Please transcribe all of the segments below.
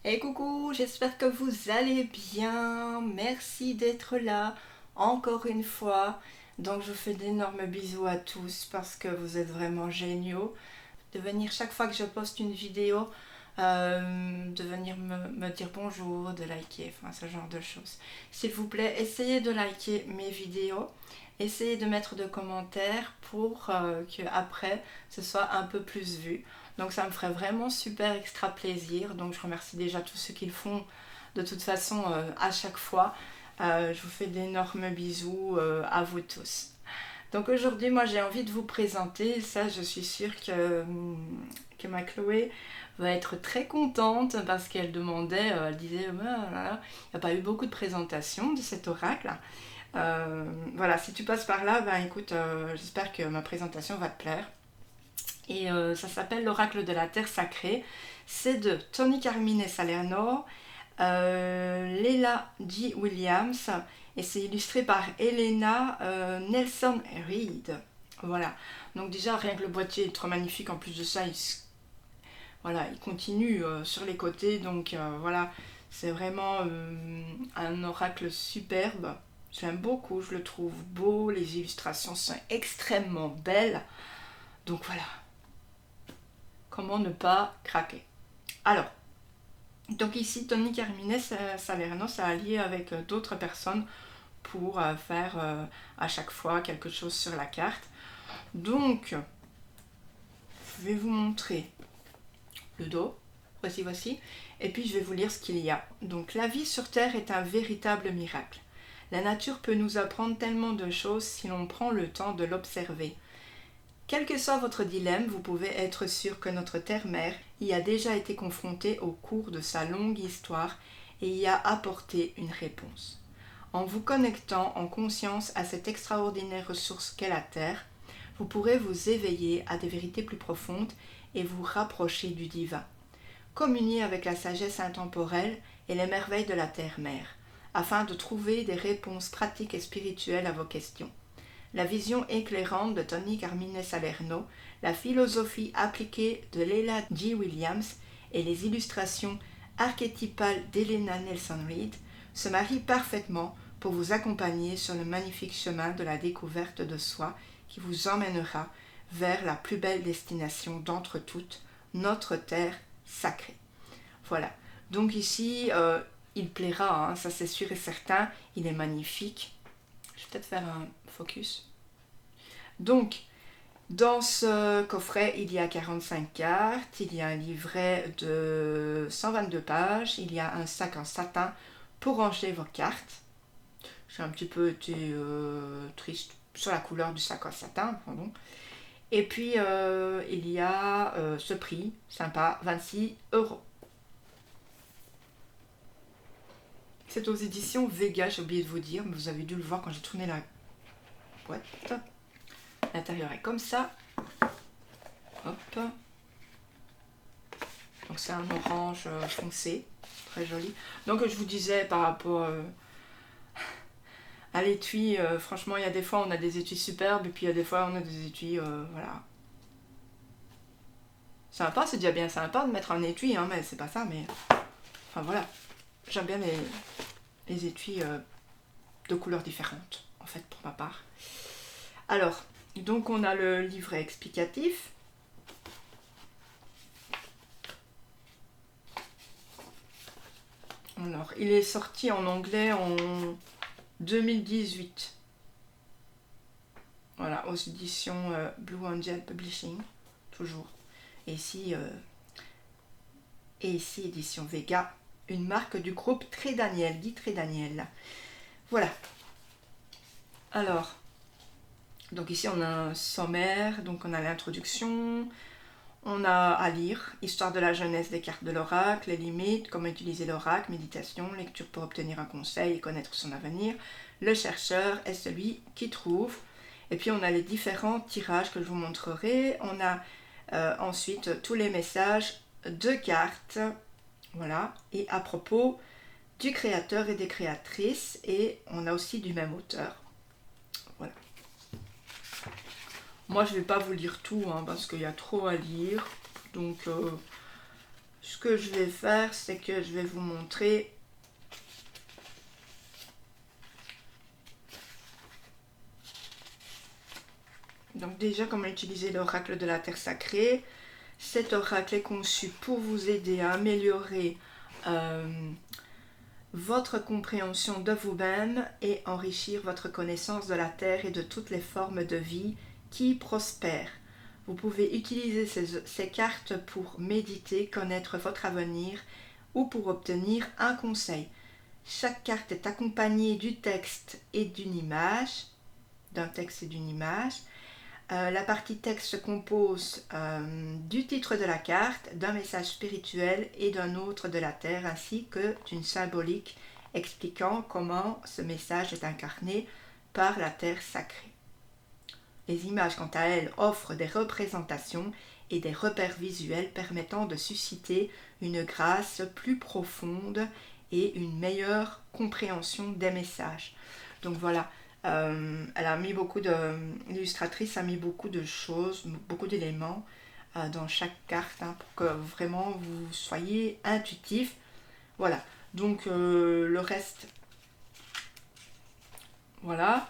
Et coucou, j'espère que vous allez bien. Merci d'être là encore une fois. Donc je vous fais d'énormes bisous à tous parce que vous êtes vraiment géniaux. De venir chaque fois que je poste une vidéo, de venir me dire bonjour, de liker, enfin ce genre de choses. S'il vous plaît, essayez de liker mes vidéos. Essayez de mettre de commentaires pour que après ce soit un peu plus vu. Donc ça me ferait vraiment super extra plaisir. Donc je remercie déjà tous ceux qui le font de toute façon à chaque fois. Je vous fais d'énormes bisous à vous tous. Donc aujourd'hui, moi j'ai envie de vous présenter, ça je suis sûre que ma Chloé va être très contente parce qu'elle demandait, elle disait, oh là là, il n'y a pas eu beaucoup de présentations de cet oracle. Voilà, si tu passes par là, ben écoute, j'espère que ma présentation va te plaire. Et ça s'appelle l'oracle de la terre sacrée. C'est de Tony Carmine Salerno, Leila G. Williams, et c'est illustré par Elena Nelson Reed. Voilà. Donc déjà, rien que le boîtier est trop magnifique. En plus de ça, voilà, il continue sur les côtés. Donc voilà, c'est vraiment un oracle superbe. J'aime beaucoup, je le trouve beau. Les illustrations sont extrêmement belles. Donc voilà, comment ne pas craquer. Alors, donc ici, Tony Carmine Salerno s'est allié avec d'autres personnes pour faire à chaque fois quelque chose sur la carte. Donc, je vais vous montrer le dos. Voici. Et puis, je vais vous lire ce qu'il y a. Donc, la vie sur Terre est un véritable miracle. La nature peut nous apprendre tellement de choses si l'on prend le temps de l'observer. Quel que soit votre dilemme, vous pouvez être sûr que notre Terre-Mère y a déjà été confrontée au cours de sa longue histoire et y a apporté une réponse. En vous connectant en conscience à cette extraordinaire ressource qu'est la Terre, vous pourrez vous éveiller à des vérités plus profondes et vous rapprocher du divin. Communiez avec la sagesse intemporelle et les merveilles de la Terre-Mère, afin de trouver des réponses pratiques et spirituelles à vos questions. La vision éclairante de Tony Carmine Salerno, la philosophie appliquée de Leila G. Williams et les illustrations archétypales d'Elena Nelson Reed se marient parfaitement pour vous accompagner sur le magnifique chemin de la découverte de soi qui vous emmènera vers la plus belle destination d'entre toutes, notre terre sacrée. Voilà. Donc ici, il plaira, hein, ça c'est sûr et certain. Il est magnifique. Je vais peut-être faire un focus. Donc, dans ce coffret, il y a 45 cartes, il y a un livret de 122 pages, il y a un sac en satin pour ranger vos cartes. J'ai un petit peu été triste sur la couleur du sac en satin, pardon. Et puis, il y a ce prix, sympa, 26 €. C'est aux éditions Vega, j'ai oublié de vous dire, mais vous avez dû le voir quand j'ai tourné la boîte. L'intérieur est comme ça. Hop. Donc c'est un orange foncé, très joli. Donc je vous disais par rapport à l'étui, franchement il y a des fois on a des étuis superbes et puis il y a des fois on a des étuis, voilà. Sympa, c'est déjà bien sympa de mettre un étui, hein, mais c'est pas ça, mais... Enfin voilà, j'aime bien les étuis de couleurs différentes, en fait, pour ma part. Alors, donc on a le livret explicatif. Alors, il est sorti en anglais en 2018. Voilà, aux éditions Blue Angel Publishing, toujours. Et ici, édition Vega, une marque du groupe Trédaniel, Guy Trédaniel. Voilà. Alors, donc ici on a un sommaire, donc on a l'introduction, on a à lire, histoire de la jeunesse des cartes de l'oracle, les limites, comment utiliser l'oracle, méditation, lecture pour obtenir un conseil et connaître son avenir. Le chercheur est celui qui trouve. Et puis on a les différents tirages que je vous montrerai. On a ensuite tous les messages de cartes. Voilà. Et à propos du créateur et des créatrices. Et on a aussi du même auteur. Voilà. Moi je ne vais pas vous lire tout hein, parce qu'il y a trop à lire. Donc ce que je vais faire, c'est que je vais vous montrer donc déjà comment utiliser l'oracle de la Terre Sacrée. Cet oracle est conçu pour vous aider à améliorer votre compréhension de vous-même et enrichir votre connaissance de la Terre et de toutes les formes de vie qui prospèrent. Vous pouvez utiliser ces cartes pour méditer, connaître votre avenir ou pour obtenir un conseil. Chaque carte est accompagnée du texte et d'une image, d'un texte et d'une image. La partie texte se compose du titre de la carte, d'un message spirituel et d'un autre de la Terre, ainsi que d'une symbolique expliquant comment ce message est incarné par la Terre sacrée. Les images, quant à elles, offrent des représentations et des repères visuels permettant de susciter une grâce plus profonde et une meilleure compréhension des messages. Donc voilà. Elle a mis l'illustratrice a mis beaucoup de choses, beaucoup d'éléments dans chaque carte pour que vraiment vous soyez intuitif. Voilà, donc le reste, voilà,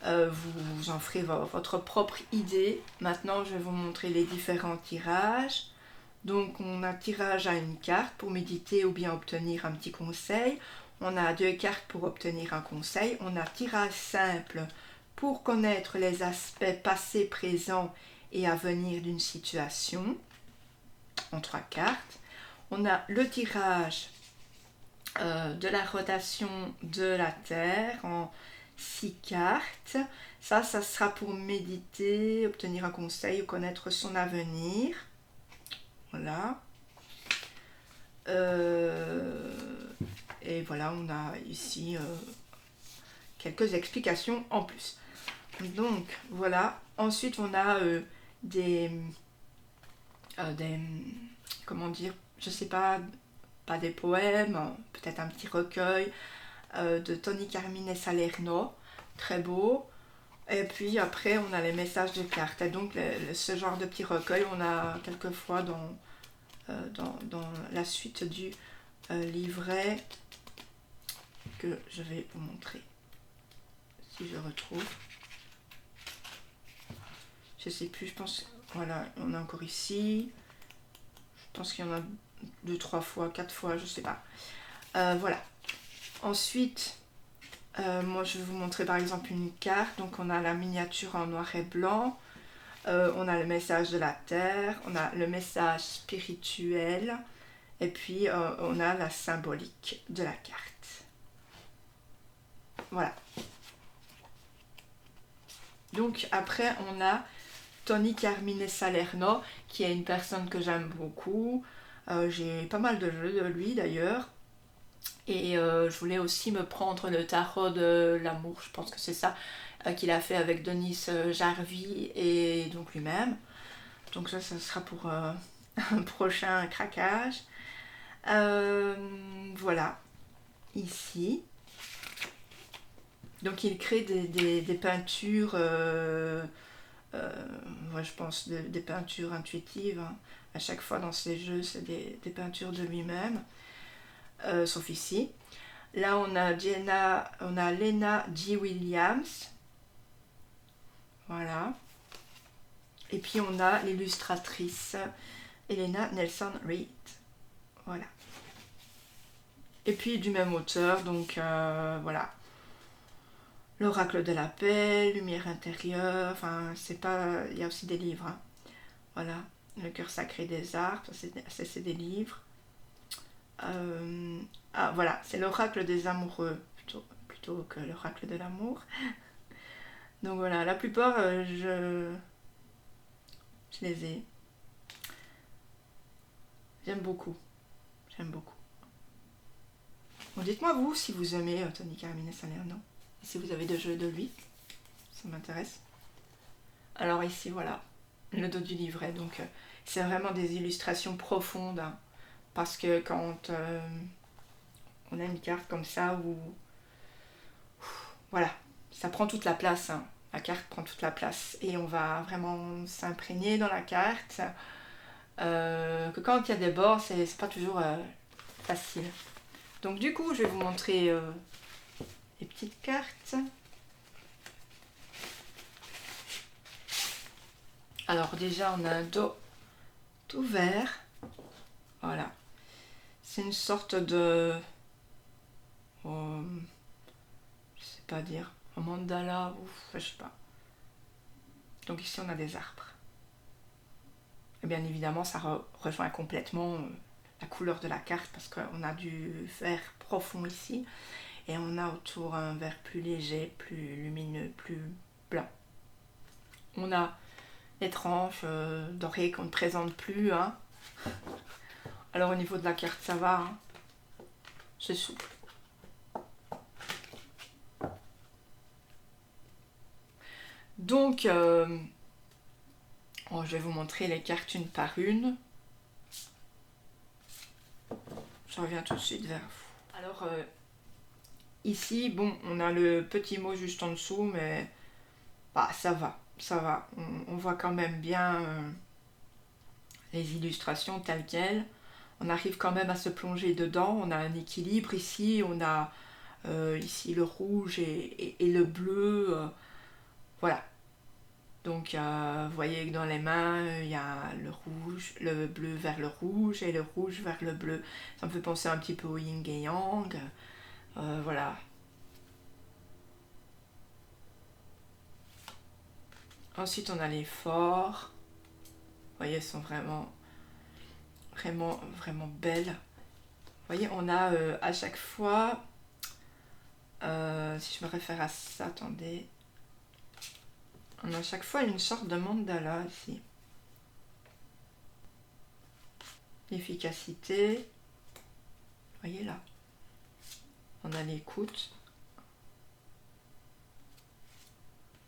vous en ferez votre propre idée. Maintenant, je vais vous montrer les différents tirages. Donc on a tirage à une carte pour méditer ou bien obtenir un petit conseil. On a 2 cartes pour obtenir un conseil. On a tirage simple pour connaître les aspects passés, présents et à venir d'une situation en 3 cartes. On a le tirage de la rotation de la Terre en 6 cartes. Ça sera pour méditer, obtenir un conseil ou connaître son avenir. Voilà. Et voilà, on a ici quelques explications en plus. Donc voilà. Ensuite, on a des comment dire, je sais pas des poèmes, peut-être un petit recueil de Tony Carmine Salerno, très beau. Et puis après, on a les messages de cartes. Et donc, ce genre de petit recueil, on a quelquefois dans la suite du livret que je vais vous montrer. Si je retrouve. Je sais plus, je pense. Voilà, on a encore ici. Je pense qu'il y en a 2, 3 fois, 4 fois, je sais pas. Voilà. Ensuite, moi je vais vous montrer par exemple une carte. Donc on a la miniature en noir et blanc. On a le message de la Terre. On a le message spirituel. Et puis on a la symbolique de la carte. Voilà. Donc après on a Tony Carmine Salerno, qui est une personne que j'aime beaucoup. J'ai pas mal de jeux de lui d'ailleurs. Et je voulais aussi me prendre le tarot de l'amour, je pense que c'est ça, qu'il a fait avec Denis Jarvie et donc lui-même. Donc ça sera pour un prochain craquage. Voilà, ici. Donc il crée des peintures, moi je pense des peintures intuitives. Hein. À chaque fois dans ses jeux, c'est des peintures de lui-même, sauf ici. Là on a Lena G. Williams. Voilà. Et puis on a l'illustratrice Elena Nelson Reed. Voilà. Et puis du même auteur, donc voilà. L'oracle de la paix, lumière intérieure, enfin c'est pas. Il y a aussi des livres. Hein. Voilà. Le cœur sacré des arts, ça c'est des livres. Ah voilà, c'est l'oracle des amoureux plutôt que l'oracle de l'amour. Donc voilà, la plupart je les ai. J'aime beaucoup. J'aime beaucoup. Bon, dites-moi vous si vous aimez Tony Carmine Salerno. Et si vous avez des jeux de lui. Ça m'intéresse. Alors ici voilà, le dos du livret. Donc c'est vraiment des illustrations profondes. Hein, parce que quand on a une carte comme ça où voilà, ça prend toute la place. Hein. La carte prend toute la place. Et on va vraiment s'imprégner dans la carte. que quand il y a des bords, c'est pas toujours facile. Donc du coup, je vais vous montrer les petites cartes. Alors déjà, on a un dos tout vert. Voilà. C'est une sorte de... je sais pas dire. Un mandala, ou je sais pas. Donc ici, on a des arbres. Et bien évidemment, ça rejoint complètement la couleur de la carte parce qu'on a du vert profond ici. Et on a autour un vert plus léger, plus lumineux, plus blanc. On a les tranches dorées qu'on ne présente plus. Hein. Alors au niveau de la carte, ça va. Hein. C'est souple. Donc, je vais vous montrer les cartes une par une. Je reviens tout de suite vers vous. Alors, ici, bon, on a le petit mot juste en dessous, mais bah, ça va. Ça va. On voit quand même bien les illustrations telles quelles. On arrive quand même à se plonger dedans. On a un équilibre ici. On a ici le rouge et le bleu. Voilà. Donc, vous voyez que dans les mains, il y a le rouge, le bleu vers le rouge et le rouge vers le bleu. Ça me fait penser un petit peu au yin et yang. Voilà. Ensuite, on a les forts. Vous voyez, elles sont vraiment belles. Vous voyez, on a à chaque fois, si je me réfère à ça, attendez, on a à chaque fois une sorte de mandala ici. L'efficacité, vous voyez là, on a l'écoute,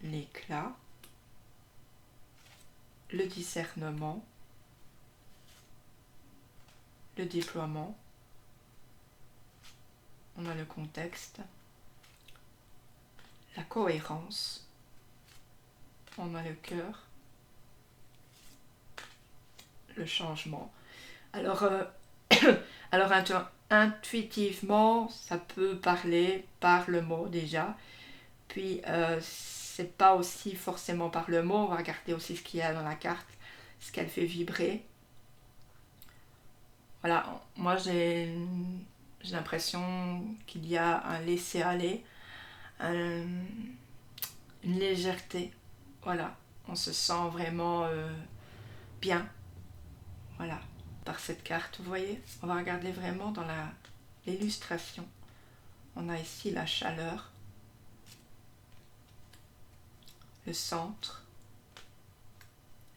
l'éclat, le discernement, le déploiement, on a le contexte, la cohérence, on a le cœur, le changement. Alors, alors intuitivement, ça peut parler par le mot déjà. Puis, c'est pas aussi forcément par le mot. On va regarder aussi ce qu'il y a dans la carte, ce qu'elle fait vibrer. Voilà, moi j'ai l'impression qu'il y a un laisser-aller, une légèreté. Voilà, on se sent vraiment bien. Voilà, par cette carte, vous voyez. On va regarder vraiment dans l'illustration. On a ici la chaleur, le centre,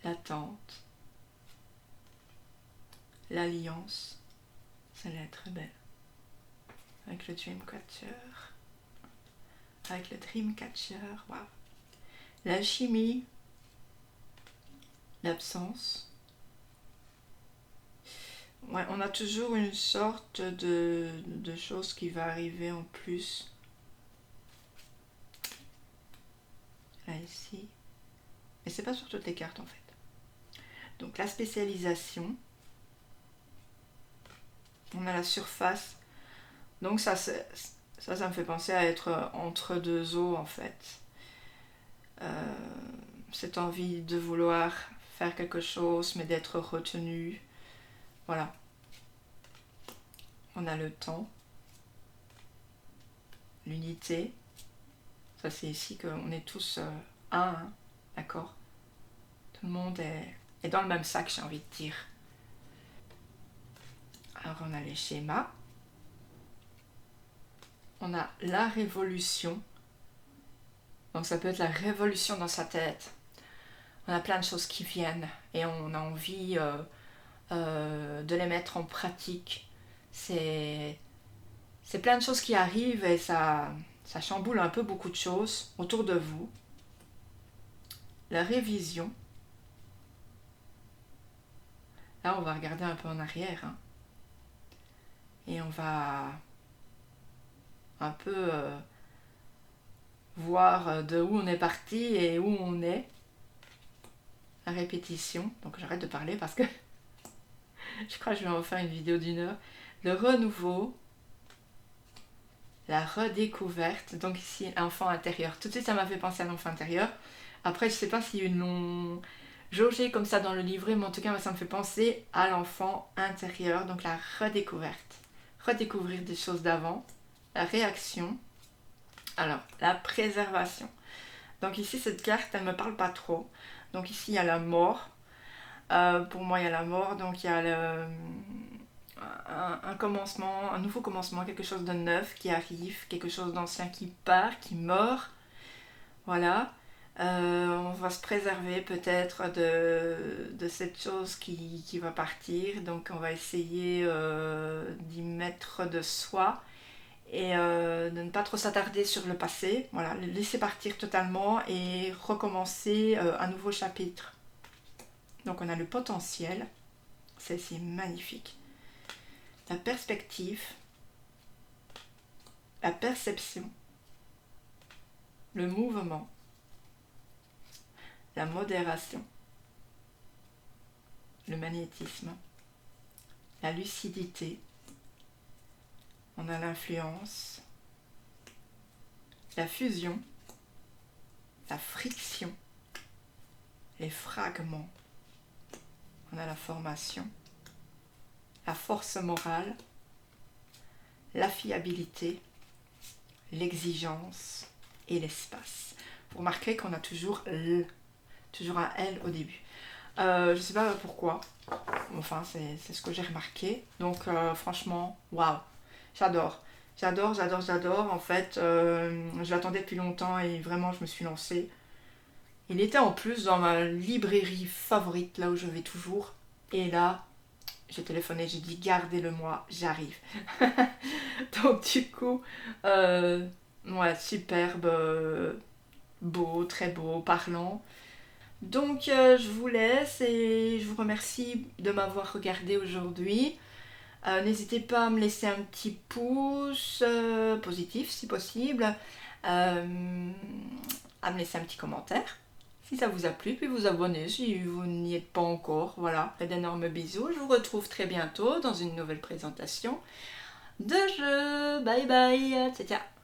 l'attente, l'alliance. Celle-là est très belle. Avec le Dreamcatcher. Avec le Dreamcatcher, waouh. L'alchimie, l'absence. Ouais, on a toujours une sorte de chose qui va arriver en plus. Là, ici. Mais c'est pas sur toutes les cartes en fait. Donc la spécialisation. On a la surface. Donc ça me fait penser à être entre deux eaux en fait. Cette envie de vouloir faire quelque chose mais d'être retenu. Voilà. On a le temps, l'unité. Ça c'est ici qu'on est tous un, hein, d'accord. Tout le monde est dans le même sac, j'ai envie de dire. Alors on a les schémas. On a la révolution. Donc ça peut être la révolution dans sa tête. On a plein de choses qui viennent et on a envie de les mettre en pratique. C'est plein de choses qui arrivent et ça chamboule un peu beaucoup de choses autour de vous. La révision. Là, on va regarder un peu en arrière. Hein. Et on va un peu voir de où on est parti et où on est. La répétition. Donc j'arrête de parler parce que Je crois que je vais en faire une vidéo d'1 heure. Le renouveau, la redécouverte. Donc ici, l'enfant intérieur. Tout de suite, ça m'a fait penser à l'enfant intérieur. Après, je sais pas s'ils l'ont jaugé comme ça dans le livret, mais en tout cas, ça me fait penser à l'enfant intérieur. Donc la redécouverte. Redécouvrir des choses d'avant. La réaction. Alors, la préservation. Donc ici, cette carte, elle me parle pas trop. Donc ici, il y a la mort. Pour moi, il y a la mort. Donc il y a un commencement, un nouveau commencement, quelque chose de neuf qui arrive, quelque chose d'ancien qui part, qui meurt. Voilà. On va se préserver peut-être de cette chose qui va partir. Donc on va essayer d'y mettre de soi et de ne pas trop s'attarder sur le passé. Voilà, le laisser partir totalement et recommencer un nouveau chapitre. Donc on a le potentiel, c'est magnifique. La perspective, la perception, le mouvement, la modération, le magnétisme, la lucidité, on a l'influence, la fusion, la friction, les fragments, on a la formation, la force morale, la fiabilité, l'exigence et l'espace. Vous remarquerez qu'on a toujours un L au début. Je sais pas pourquoi, enfin c'est ce que j'ai remarqué. Donc franchement, waouh, j'adore. En fait, je l'attendais depuis longtemps et vraiment je me suis lancée. Il était en plus dans ma librairie favorite, là où je vais toujours. Et là, j'ai téléphoné, j'ai dit gardez-le-moi, j'arrive. Donc du coup, ouais, superbe, beau, très beau, parlant. Donc je vous laisse et je vous remercie de m'avoir regardé aujourd'hui. N'hésitez pas à me laisser un petit pouce positif si possible, à me laisser un petit commentaire si ça vous a plu, puis vous abonner si vous n'y êtes pas encore. Voilà, d'énormes bisous. Je vous retrouve très bientôt dans une nouvelle présentation de jeu. Bye bye, ciao ciao.